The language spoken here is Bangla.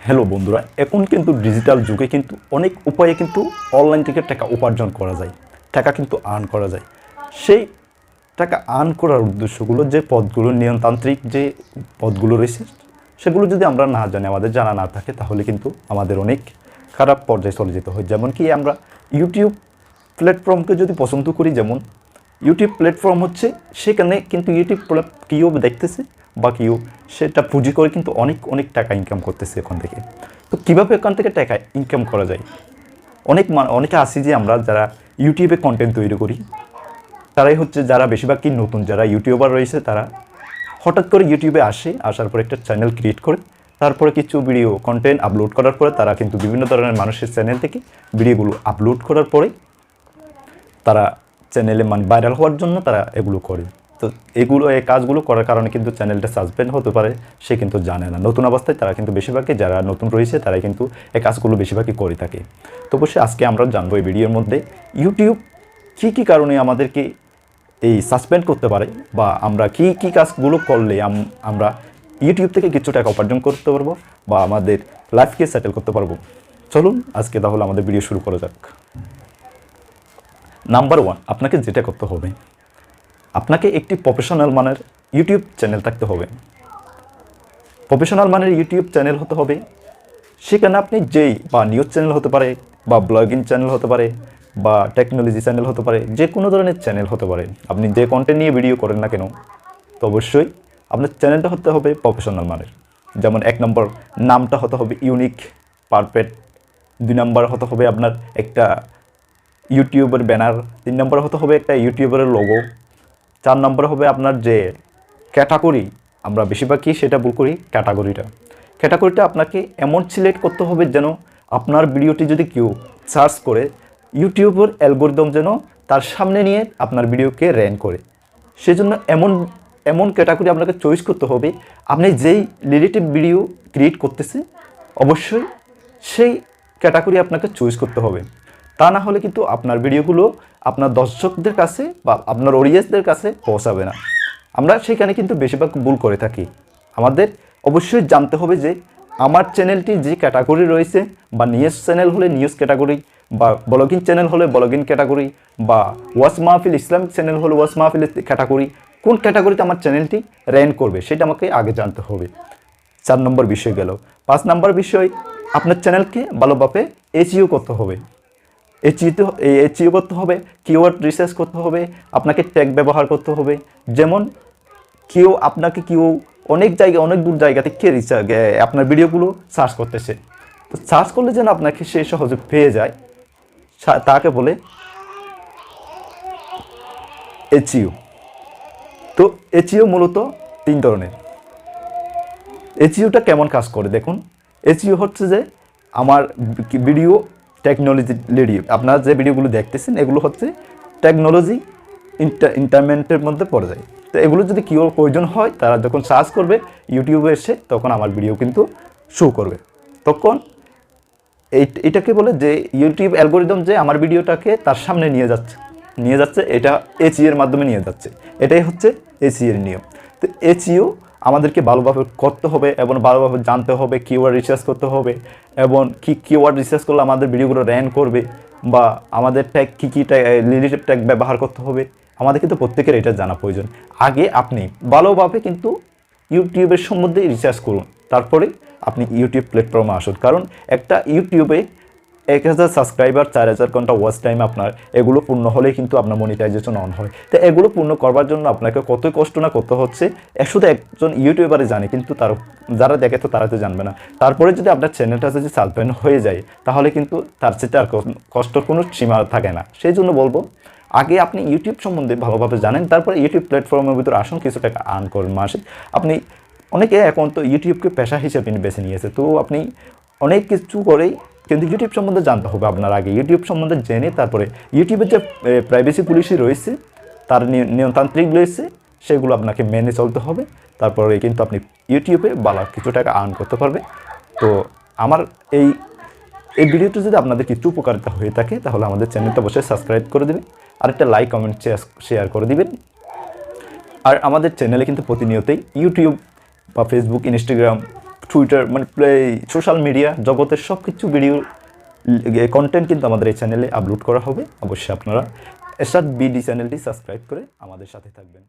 হ্যালো বন্ধুরা, এখন কিন্তু ডিজিটাল যুগে কিন্তু অনেক উপায়ে কিন্তু অনলাইন থেকে টাকা উপার্জন করা যায়, টাকা কিন্তু আর্ন করা যায়। সেই টাকা আর্ন করার উদ্দেশ্যগুলো, যে পথগুলো, নিয়মতান্ত্রিক যে পথগুলো রয়েছে, সেগুলো যদি আমরা না জানি, আমাদের জানা না থাকে, তাহলে কিন্তু আমাদের অনেক খারাপ পর্যায়ে চলে যেতে হয়। যেমন কি আমরা ইউটিউব প্ল্যাটফর্মকে যদি পছন্দ করি, যেমন ইউটিউব প্ল্যাটফর্ম হচ্ছে, সেখানে কিন্তু ইউটিউব কেউ দেখতেছে বা কেউ সেটা পুঁজি করে কিন্তু অনেক অনেক টাকা ইনকাম করতেছে এখান থেকে। তো কীভাবে এখান থেকে টাকা ইনকাম করা যায়? অনেকে আসি যে আমরা যারা ইউটিউবে কন্টেন্ট তৈরি করি, তারাই হচ্ছে যারা বেশিরভাগই নতুন যারা ইউটিউবার রয়েছে, তারা হঠাৎ করে ইউটিউবে আসার পরে একটা চ্যানেল ক্রিয়েট করে, তারপরে কিছু ভিডিও কন্টেন্ট আপলোড করার পরে তারা কিন্তু বিভিন্ন ধরনের মানুষের চ্যানেল থেকে ভিডিওগুলো আপলোড করার পরে তারা চ্যানেলে ভাইরাল হওয়ার জন্য তারা এগুলো করে। তো এই কাজগুলো করার কারণে কিন্তু চ্যানেলটা সাসপেন্ড হতে পারে, সে কিন্তু জানে না। নতুন অবস্থায় তারা কিন্তু বেশিরভাগই যারা নতুন রয়েছে তারাই কিন্তু এই কাজগুলো বেশিরভাগই করে থাকে। তো অবশ্যই আজকে আমরা জানবো এই ভিডিওর মধ্যে ইউটিউব কী কারণে আমাদেরকে এই সাসপেন্ড করতে পারে, বা আমরা কী কাজগুলো করলে আমরা ইউটিউব থেকে কিছু টাকা উপার্জন করতে পারবো বা আমাদের লাইফকে সেটেল করতে পারবো। চলুন আজকে তাহলে আমাদের ভিডিও শুরু করা যাক। নাম্বার 1, আপনাকে যেটা করতে হবে, আপনাকে একটি প্রফেশনাল মানের ইউটিউব চ্যানেল থাকতে হবে। প্রফেশনাল মানের ইউটিউব চ্যানেল হতে হবে, সেখানে আপনি যেই বা নিউজ চ্যানেল হতে পারে, বা ব্লগিং চ্যানেল হতে পারে, বা টেকনোলজি চ্যানেল হতে পারে, যে কোনো ধরনের চ্যানেল হতে পারে। আপনি যে কন্টেন্ট নিয়ে ভিডিও করেন না কেন, তো অবশ্যই আপনার চ্যানেলটা হতে হবে প্রফেশনাল মানের। যেমন 1 নম্বর, নামটা হতে হবে ইউনিক, পারফেক্ট। 2 নম্বর হতে হবে আপনার একটা ইউটিউবের ব্যানার। 3 নম্বর হতে হবে একটা ইউটিউবের লোগো। 4 নম্বর হবে আপনার যে ক্যাটাগরি, আমরা বেশিরভাগই সেটা ভুল করি, ক্যাটাগরিটা আপনাকে এমন সিলেক্ট করতে হবে যেন আপনার ভিডিওটি যদি কেউ সার্চ করে, ইউটিউবের অ্যালগরিদম যেন তার সামনে নিয়ে আপনার ভিডিওকে র্যাঙ্ক করে। সেজন্য এমন ক্যাটাগরি আপনাকে চয়েস করতে হবে। আপনি যেই রিলেটিভ ভিডিও ক্রিয়েট করতেছেন, অবশ্যই সেই ক্যাটাগরি আপনাকে চয়েস করতে হবে। তা না হলে কিন্তু আপনার ভিডিওগুলো আপনার দর্শকদের কাছে বা আপনার অডিয়েন্সদের কাছে পৌঁছাবে না। আমরা সেখানে কিন্তু বেশিরভাগ ভুল করে থাকি। আমাদের অবশ্যই জানতে হবে যে আমার চ্যানেলটি যে ক্যাটাগরি রয়েছে, বা নিউজ চ্যানেল হলে নিউজ ক্যাটাগরি, বা ব্লগিং চ্যানেল হলে ব্লগিং ক্যাটাগরি, বা ওয়াজ মাহফিল ইসলামিক চ্যানেল হলে ওয়াজ মাহফিল ক্যাটাগরি, কোন ক্যাটাগরিতে আমার চ্যানেলটি র্যাঙ্ক করবে সেটা আমাকে আগে জানতে হবে। 4 নম্বর বিষয় গেল। 5 নম্বর বিষয়, আপনার চ্যানেলকে ভালোভাবে এসইও করতে হবে। এসইও করতে হবে, কিওয়ার্ড রিসার্চ করতে হবে, আপনাকে ট্যাগ ব্যবহার করতে হবে। যেমন কেউ অনেক দূর জায়গা থেকে আপনার ভিডিওগুলো সার্চ করতেছে, তো সার্চ করলে যেন আপনাকে সে সহজে পেয়ে যায়, তাকে বলে এসইও। তো এসইও মূলত 3 ধরনের। এসইওটা কেমন কাজ করে দেখুন। এসইও হচ্ছে যে আমার ভিডিও টেকনোলজি ভিডিও, আপনারা যে ভিডিওগুলো দেখতেছেন এগুলো হচ্ছে টেকনোলজি ইন্টারমেন্টের মধ্যে পড়ে যায়। তো এগুলো যদি কেউ প্রয়োজন হয়, তারা যখন সার্চ করবে ইউটিউবে এসে, তখন আমার ভিডিও কিন্তু শো করবে। তখন এটাকে বলে যে ইউটিউব অ্যালগরিদম যে আমার ভিডিওটাকে তার সামনে নিয়ে যাচ্ছে, এটা এসইও এর মাধ্যমে নিয়ে যাচ্ছে। এটাই হচ্ছে এসইও এর নিয়ম। তো এসইও আমাদেরকে ভালোভাবে করতে হবে এবং ভালোভাবে জানতে হবে, কিওয়ার্ড রিসার্চ করতে হবে, এবং কিওয়ার্ড রিসার্চ করলে আমাদের ভিডিওগুলো র্যাঙ্ক করবে, বা আমাদের ট্যাগ কী রিলেটিভ ট্যাগ ব্যবহার করতে হবে। আমাদের কিন্তু প্রত্যেকের এটা জানা প্রয়োজন। আগে আপনি ভালোভাবে কিন্তু ইউটিউবের সম্বন্ধে রিসার্চ করুন, তারপরে আপনি ইউটিউব প্ল্যাটফর্মে আসুন। কারণ একটা ইউটিউবে 1000 সাবস্ক্রাইবার, 4000 ঘন্টা ওয়াচ টাইম, আপনার এগুলো পূর্ণ হলেই কিন্তু আপনার মনিটাইজেশন অন হয়। তো এগুলো পূর্ণ করবার জন্য আপনাকে কত কষ্ট না করতে হচ্ছে, শুধু একজন ইউটিউবারে জানে, কিন্তু যারা দেখে তো তারা তো জানবে না। তারপরে যদি আপনার চ্যানেলটা যদি সাসপেন্ড হয়ে যায়, তাহলে কিন্তু তার চেয়ে আর কষ্টর কোনো সীমা থাকে না। সেই জন্য বলবো, আগে আপনি ইউটিউব সম্বন্ধে ভালোভাবে জানেন, তারপরে ইউটিউব প্ল্যাটফর্মের ভিতরে আসুন, কিছু টাকা আর্ন করুন মাসে। আপনি অনেকে এখন তো ইউটিউবকে পেশা হিসেবে বেছে নিয়েছে, তো আপনি অনেক কিছু করেই, কিন্তু ইউটিউব সম্বন্ধে জানতে হবে আপনার। আগে ইউটিউব সম্বন্ধে জেনে তারপরে ইউটিউবের যে প্রাইভেসি পলিসি রয়েছে, তার নিয়মতান্ত্রিক রয়েছে, সেগুলো আপনাকে মেনে চলতে হবে। তারপরে কিন্তু আপনি ইউটিউবে ভালো কিছু টাকা আর্ন করতে পারবে। তো আমার এই ভিডিওটি যদি আপনাদের কিছু উপকারিতা হয়ে থাকে, তাহলে আমাদের চ্যানেলটা অবশ্যই সাবস্ক্রাইব করে দেবেন, আর একটা লাইক কমেন্ট শেয়ার করে দিবেন। আর আমাদের চ্যানেলে কিন্তু প্রতিনিয়তই ইউটিউব বা ফেসবুক, ইনস্টাগ্রাম, টুইটার মানে সোশ্যাল মিডিয়া জগতের সব কিছু ভিডিও কন্টেন্ট কিন্তু আমাদের এই চ্যানেলে আপলোড করা হবে। অবশ্যই আপনারা এরশাদ বিডি চ্যানেলটি সাবস্ক্রাইব করে আমাদের সাথে থাকবেন।